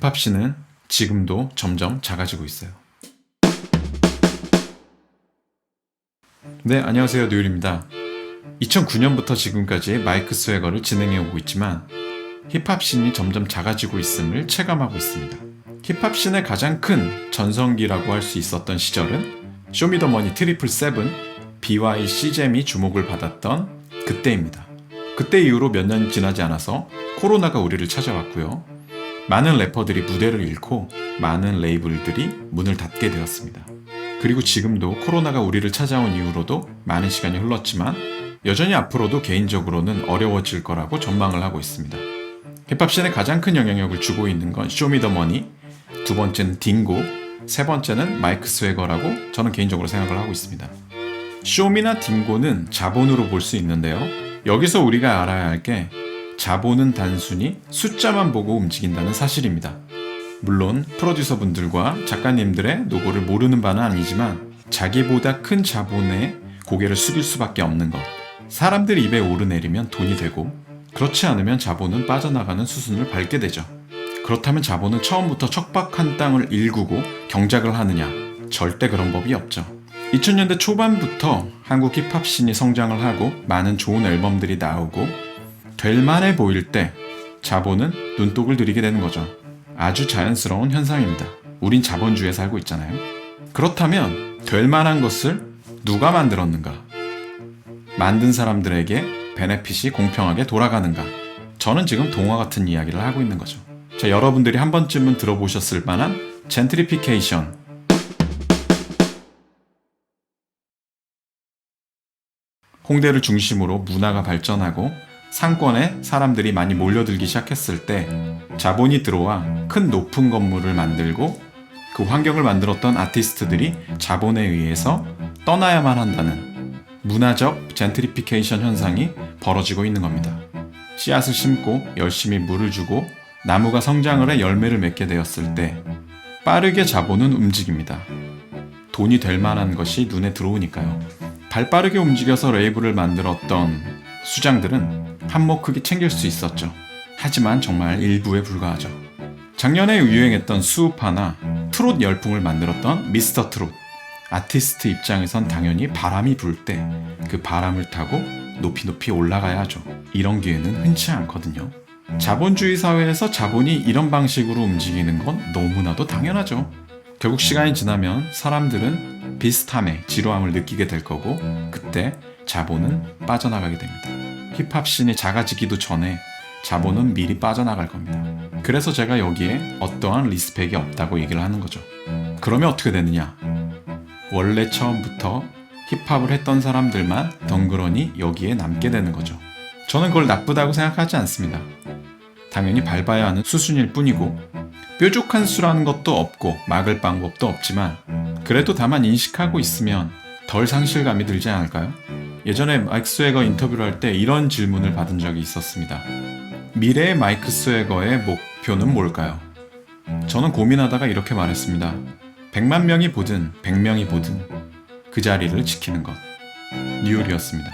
힙합씬은 지금도 점점 작아지고 있어요. 네, 안녕하세요. 뉴율입니다. 2009년부터 지금까지 마이크 스웨거를 진행해 오고 있지만 힙합씬이 점점 작아지고 있음을 체감하고 있습니다. 힙합씬의 가장 큰 전성기라고 할 수 있었던 시절은 쇼미더머니 트리플 세븐, BY CJM이 주목을 받았던 그때입니다. 그때 이후로 몇 년 지나지 않아서 코로나가 우리를 찾아왔고요. 많은 래퍼들이 무대를 잃고 많은 레이블들이 문을 닫게 되었습니다. 그리고 지금도 코로나가 우리를 찾아온 이후로도 많은 시간이 흘렀지만 여전히 앞으로도 개인적으로는 어려워질 거라고 전망을 하고 있습니다. 힙합씬에 가장 큰 영향력을 주고 있는 건 쇼미더머니, 두 번째는 딩고, 세 번째는 마이크 스웨거라고 저는 개인적으로 생각을 하고 있습니다. 쇼미나 딩고는 자본으로 볼 수 있는데요. 여기서 우리가 알아야 할 게 자본은 단순히 숫자만 보고 움직인다는 사실입니다. 물론 프로듀서분들과 작가님들의 노고를 모르는 바는 아니지만 자기보다 큰 자본에 고개를 숙일 수밖에 없는 것. 사람들 입에 오르내리면 돈이 되고 그렇지 않으면 자본은 빠져나가는 수순을 밟게 되죠. 그렇다면 자본은 처음부터 척박한 땅을 일구고 경작을 하느냐? 절대 그런 법이 없죠. 2000년대 초반부터 한국 힙합씬이 성장을 하고 많은 좋은 앨범들이 나오고 될 만해 보일 때 자본은 눈독을 들이게 되는 거죠. 아주 자연스러운 현상입니다. 우린 자본주의에 살고 있잖아요. 그렇다면 될 만한 것을 누가 만들었는가? 만든 사람들에게 베네핏이 공평하게 돌아가는가? 저는 지금 동화 같은 이야기를 하고 있는 거죠. 자, 여러분들이 한 번쯤은 들어보셨을 만한 젠트리피케이션. 홍대를 중심으로 문화가 발전하고 상권에 사람들이 많이 몰려들기 시작했을 때 자본이 들어와 큰 높은 건물을 만들고 그 환경을 만들었던 아티스트들이 자본에 의해서 떠나야만 한다는 문화적 젠트리피케이션 현상이 벌어지고 있는 겁니다. 씨앗을 심고 열심히 물을 주고 나무가 성장을 해 열매를 맺게 되었을 때 빠르게 자본은 움직입니다. 돈이 될 만한 것이 눈에 들어오니까요. 발빠르게 움직여서 레이블을 만들었던 수장들은 한몫 크게 챙길 수 있었죠. 하지만 정말 일부에 불과하죠. 작년에 유행했던 수우파나 트롯 열풍을 만들었던 미스터 트롯. 아티스트 입장에선 당연히 바람이 불 때 그 바람을 타고 높이 높이 올라가야 하죠. 이런 기회는 흔치 않거든요. 자본주의 사회에서 자본이 이런 방식으로 움직이는 건 너무나도 당연하죠. 결국 시간이 지나면 사람들은 비슷함에 지루함을 느끼게 될 거고 그때 자본은 빠져나가게 됩니다. 힙합씬이 작아지기도 전에 자본은 미리 빠져나갈 겁니다. 그래서 제가 여기에 어떠한 리스펙이 없다고 얘기를 하는 거죠. 그러면 어떻게 되느냐? 원래 처음부터 힙합을 했던 사람들만 덩그러니 여기에 남게 되는 거죠. 저는 그걸 나쁘다고 생각하지 않습니다. 당연히 밟아야 하는 수순일 뿐이고 뾰족한 수라는 것도 없고 막을 방법도 없지만 그래도 다만 인식하고 있으면 덜 상실감이 들지 않을까요? 예전에 마이크 스웨거 인터뷰를 할 때 이런 질문을 받은 적이 있었습니다. 미래의 마이크 스웨거의 목표는 뭘까요? 저는 고민하다가 이렇게 말했습니다. 100만 명이 보든 100명이 보든 그 자리를 지키는 것. 뉴율이었습니다.